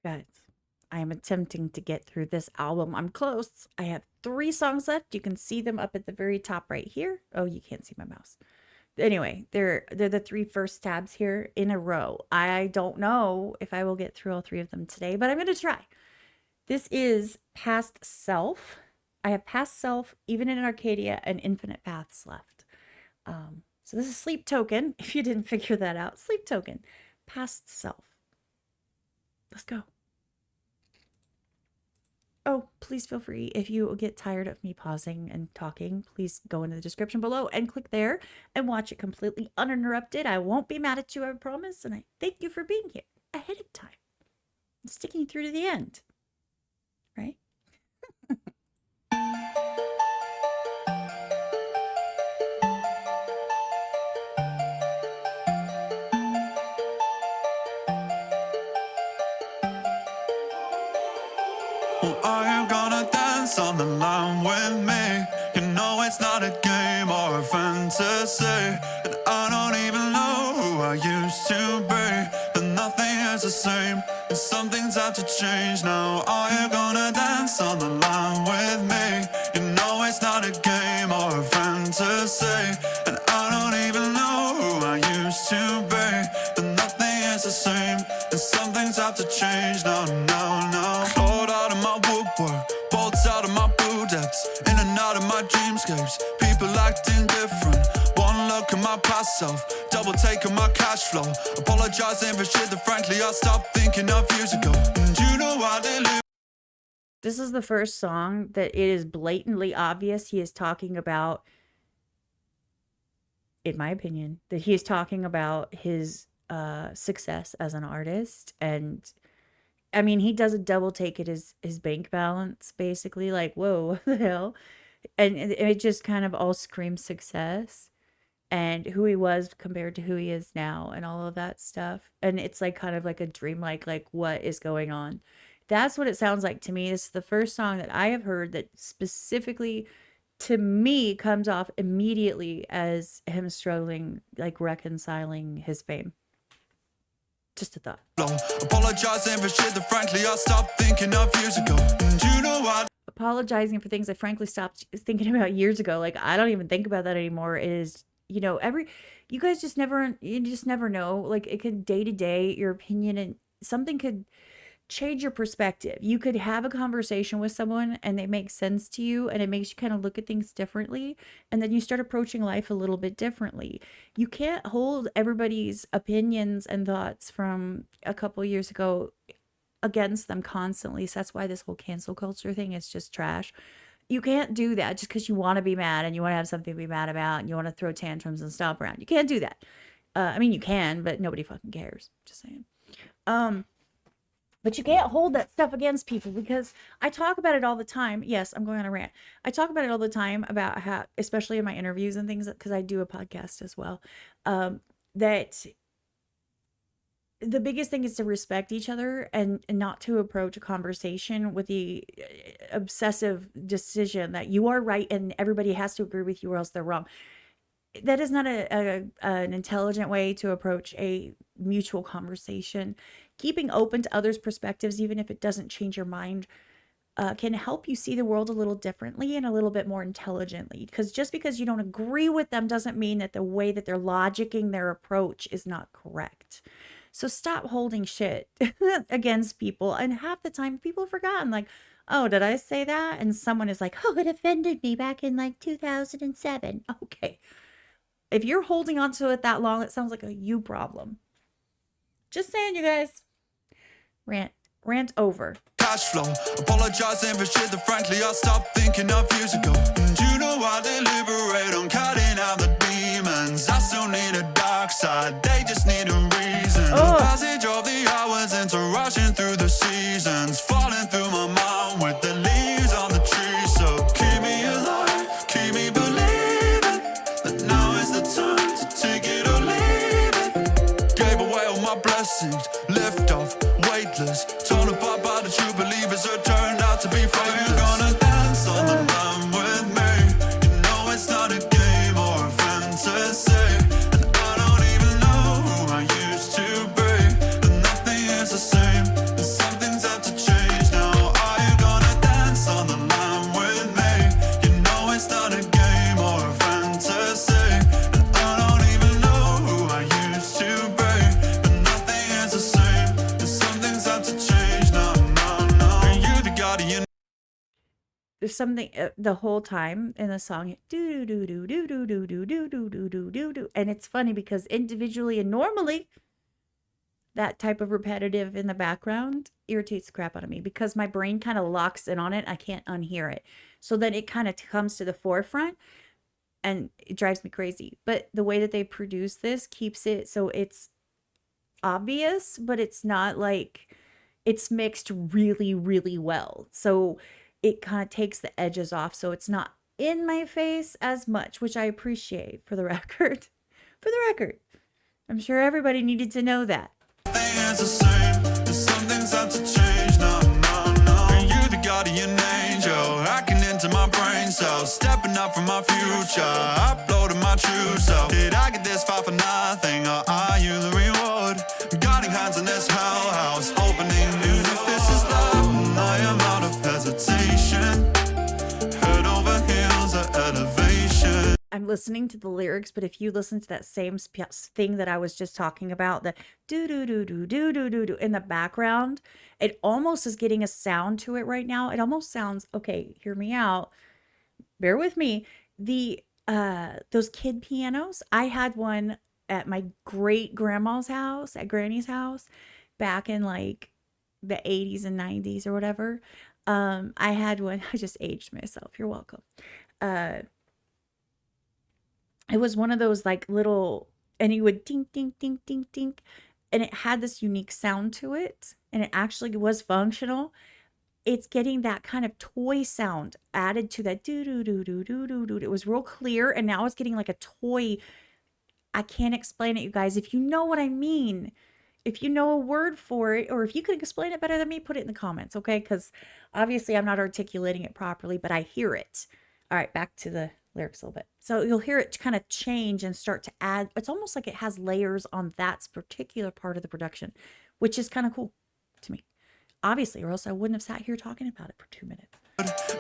Guys, I am attempting to get through this album. I'm close. I have 3 songs left. You can see them up at the very top right here. Oh, you can't see my mouse. Anyway, they're the 3 first tabs here in a row. I don't know if I will get through all 3 of them today, but I'm going to try. This is Past Self. I have Past Self, Even in Arcadia, and Infinite Paths left. So this is Sleep Token. If you didn't figure that out, Sleep Token, Past Self. Let's go. Oh, please feel free. If you get tired of me pausing and talking, please go into the description below and click there and watch it completely uninterrupted. I won't be mad at you, I promise. And I thank you for being here ahead of time and sticking through to the end. Right? Well, are you gonna dance on the line with me? You know it's not a game or a fantasy, and I don't even know who I used to be, but nothing is the same, and some things have to change now. Are you gonna dance on the line with me? You know it's not a game or a fantasy, and I don't even know who I used to be, but nothing is the same, and some things have to change now, now. Clawed out of my woodwork, bolts out of my boot depths, in and out of my dreamscapes, people acting different. One look at my past self, double taking my cash flow, apologizing for shit that frankly I stopped thinking of years ago. And you know I did. This is the first song that it is blatantly obvious he is talking about, in my opinion, that he is talking about his success as an artist. And I mean, he does a double take at his bank balance, basically, like, whoa, what the hell? And it just kind of all screams success and who he was compared to who he is now and all of that stuff. And it's like kind of like a dreamlike, like what is going on? That's what it sounds like to me. This is the first song that I have heard that specifically to me comes off immediately as him struggling, like reconciling his fame. Just a thought. Apologizing for shit that frankly I stopped thinking of years ago. And you know what? Apologizing for things I frankly stopped thinking about years ago. Like, I don't even think about that anymore. It is, you know, you guys just never know. Like, it could day to day, your opinion and something could change your perspective. You could have a conversation with someone and they make sense to you and it makes you kind of look at things differently. And then you start approaching life a little bit differently. You can't hold everybody's opinions and thoughts from a couple years ago against them constantly. So that's why this whole cancel culture thing is just trash. You can't do that just because you want to be mad and you want to have something to be mad about and you want to throw tantrums and stomp around. You can't do that. I mean, you can, but nobody fucking cares. Just saying. But you can't hold that stuff against people because I talk about it all the time. Yes, I'm going on a rant. I talk about it all the time about how, especially in my interviews and things, because I do a podcast as well, that the biggest thing is to respect each other and not to approach a conversation with the obsessive decision that you are right and everybody has to agree with you or else they're wrong. That is not an intelligent way to approach a mutual conversation. Keeping open to others' perspectives, even if it doesn't change your mind, can help you see the world a little differently and a little bit more intelligently. Because just because you don't agree with them doesn't mean that the way that they're logicking their approach is not correct. So stop holding shit against people. And half the time people have forgotten, like, oh, did I say that? And someone is like, oh, it offended me back in like 2007. Okay. If you're holding on to it that long, it sounds like a you problem. Just saying, you guys. Rant over. Cash flow, apologizing for shit that frankly I stopped thinking of years ago. And you know I deliberate on cutting out the demons. I still need a dark side, they just need a reason. The passage of the hours into rushing through the seasons, falling through my mind with the leaves on the tree. So keep me alive, keep me believing that now is the time to take it or leave it. Gave away all my blessings, lift off, weightless, torn apart by the true believers who turned out to be faithless. You're gonna dance on the line with me. You know it's not a game or a fantasy, and I don't even know who I used to be, but nothing is the same, and something's there's something the whole time in the song, do do do do do do do do do do do do do, and it's funny because individually and normally that type of repetitive in the background irritates the crap out of me because my brain kind of locks in on it. I can't unhear it. So then it kind of comes to the forefront and it drives me crazy. But the way that they produce this keeps it so it's obvious, but it's not like it's mixed really, really well. So it kind of takes the edges off. So it's not in my face as much, which I appreciate for the record. For the record. I'm sure everybody needed to know that. Is the same, and some things have to change. No, no, no. You're the guardian angel, hacking into my brain cells, stepping up from my future, uploading my true self. Did I get this far for nothing, or are you the reward? Guiding hands in this hell house, opening new. If this is love, I am out of hesitation. Head over heels at elevation. I'm listening to the lyrics, but if you listen to that same thing that I was just talking about, the do do do do do do do do in the background, it almost is getting a sound to it right now. It almost sounds, okay, hear me out. Bear with me. The those kid pianos, I had one at my great grandma's house, at Granny's house, back in like the 80s and 90s or whatever. I had one. I just aged myself. You're welcome. It was one of those like little, and you would ding, ding, ding, ding, ding. And it had this unique sound to it. And it actually was functional. It's getting that kind of toy sound added to that do, do, do, do, do, do, do. It was real clear. And now it's getting like a toy. I can't explain it, you guys. If you know what I mean, if you know a word for it, or if you could explain it better than me, put it in the comments, okay? Because obviously I'm not articulating it properly, but I hear it. All right, back to the lyrics a little bit. So you'll hear it kind of change and start to add. It's almost like it has layers on that particular part of the production, which is kind of cool to me. Obviously, or else I wouldn't have sat here talking about it for 2 minutes.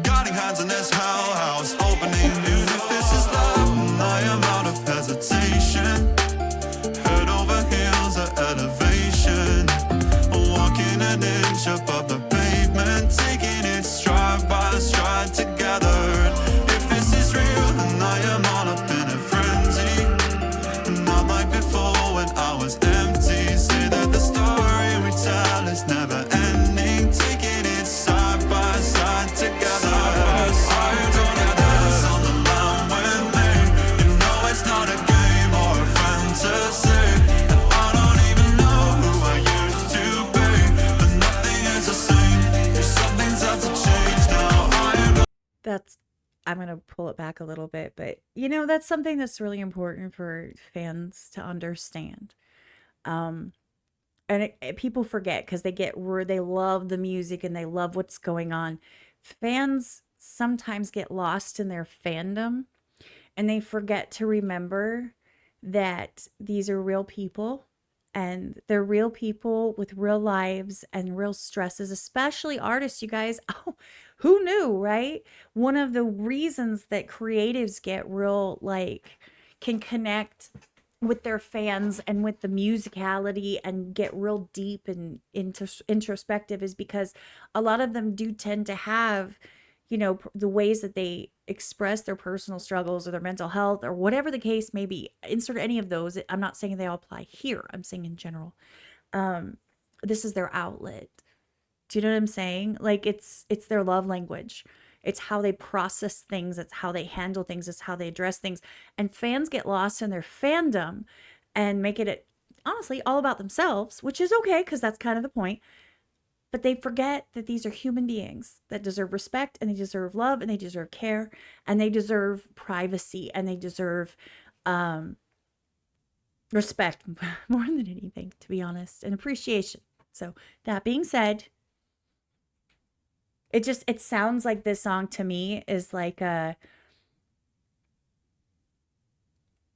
Guiding hands in this hell house, opening new. If this is love, I am out of hesitation. Head over heels at elevation. Walking an inch above the pavement, taking it stride by stride together. If this is real, then I am all up in a frenzy. Not like before when I was empty. Say that the story we tell is never ending. Taking it side by side together. I don't have this on the line with me. You know it's not a game or a fantasy. And I don't even know who I used to be. But nothing is the same. Something's out to change now. I'm going to pull it back a little bit, but you know, that's something that's really important for fans to understand. And people forget because they love the music and they love what's going on. Fans sometimes get lost in their fandom and they forget to remember that these are real people and they're real people with real lives and real stresses, especially artists, you guys. Oh, who knew, right? One of the reasons that creatives get real, like, can connect with their fans and with the musicality and get real deep and introspective is because a lot of them do tend to have, you know, the ways that they express their personal struggles or their mental health or whatever the case may be. Insert any of those. I'm not saying they all apply here. I'm saying in general. This is their outlet. Do you know what I'm saying? Like it's their love language. It's how they process things. It's how they handle things. It's how they address things. And fans get lost in their fandom and make it honestly all about themselves, which is okay because that's kind of the point. But they forget that these are human beings that deserve respect and they deserve love and they deserve care and they deserve privacy and they deserve respect more than anything, to be honest, and appreciation. So that being said, it sounds like this song to me is like I'm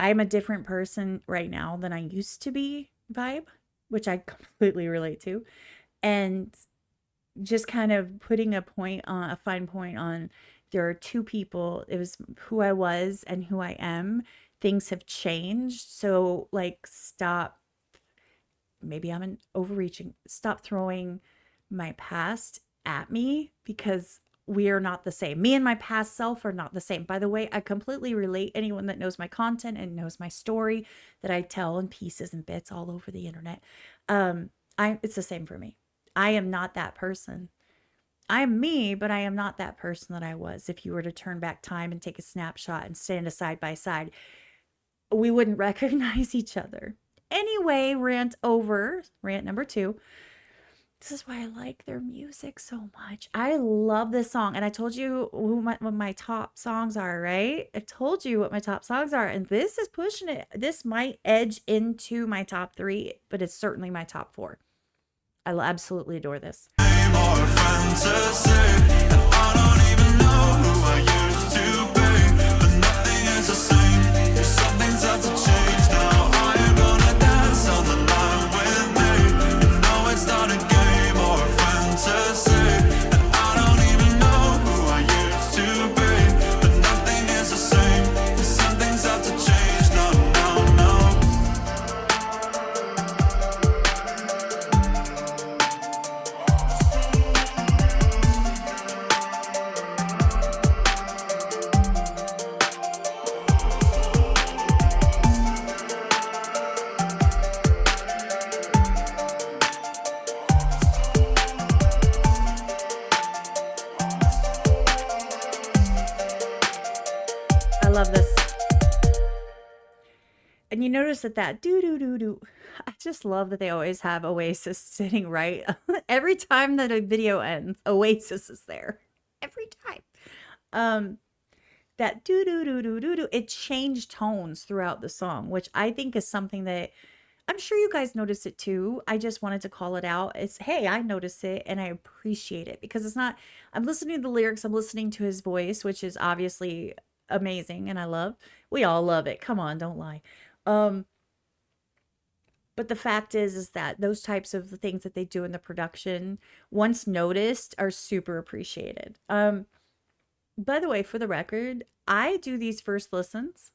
a different person right now than I used to be vibe, which I completely relate to. And just kind of putting a fine point on, there are two people. It was who I was and who I am. Things have changed. So like, stop. Maybe I'm overreaching. Stop throwing my past at me because we are not the same. Me and my past self are not the same. By the way, I completely relate. Anyone that knows my content and knows my story that I tell in pieces and bits all over the internet, it's the same for me. I am not that person. I am me, but I am not that person that I was. If you were to turn back time and take a snapshot and stand a side by side, we wouldn't recognize each other. Anyway, rant over. Rant number 2. This is why I like their music so much. I love this song. And I told you what my top songs are, right? I told you what my top songs are. And this is pushing it. This might edge into my top 3, but it's certainly my top 4. I absolutely adore this. I love this. And you notice that do. I just love that they always have Oasis sitting right. Every time that a video ends, Oasis is there. Every time. That do. It changed tones throughout the song, which I think is something that I'm sure you guys notice it too. I just wanted to call it out. It's, hey, I notice it and I appreciate it because it's not, I'm listening to the lyrics, I'm listening to his voice, which is obviously amazing and I love. We all love it. Come on, don't lie. But the fact is that those types of things that they do in the production, once noticed, are super appreciated. By the way, for the record, I do these first listens.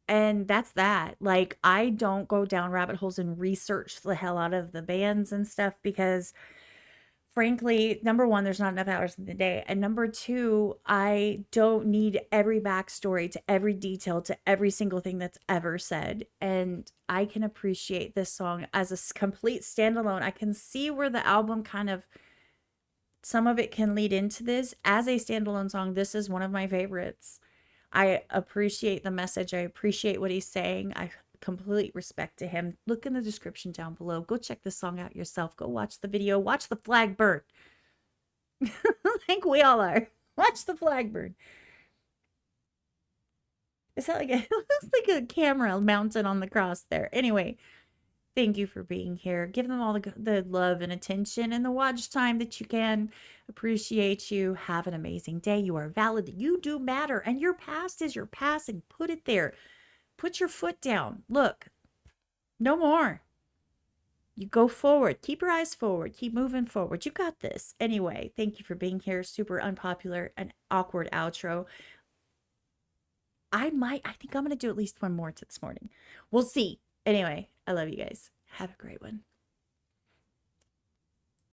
And that's that. Like, I don't go down rabbit holes and research the hell out of the bands and stuff because, frankly, number 1, there's not enough hours in the day. And number 2, I don't need every backstory to every detail to every single thing that's ever said. And I can appreciate this song as a complete standalone. I can see where the album kind of, some of it can lead into this. As a standalone song, this is one of my favorites. I appreciate the message. I appreciate what he's saying. I complete respect to him. Look in the description down below. Go check this song out yourself. Go watch the video. Watch the flag burn. I think we all are. Watch the flag burn. Is that like it looks like a camera mounted on the cross there. Anyway, thank you for being here. Give them all the love and attention and the watch time that you can. Appreciate you. Have an amazing day. You are valid. You do matter. And your past is your past, and put it there. Put your foot down. Look, no more. You go forward. Keep your eyes forward. Keep moving forward. You got this. Anyway, thank you for being here. Super unpopular and awkward outro. I think I'm going to do at least one more this morning. We'll see. Anyway, I love you guys. Have a great one.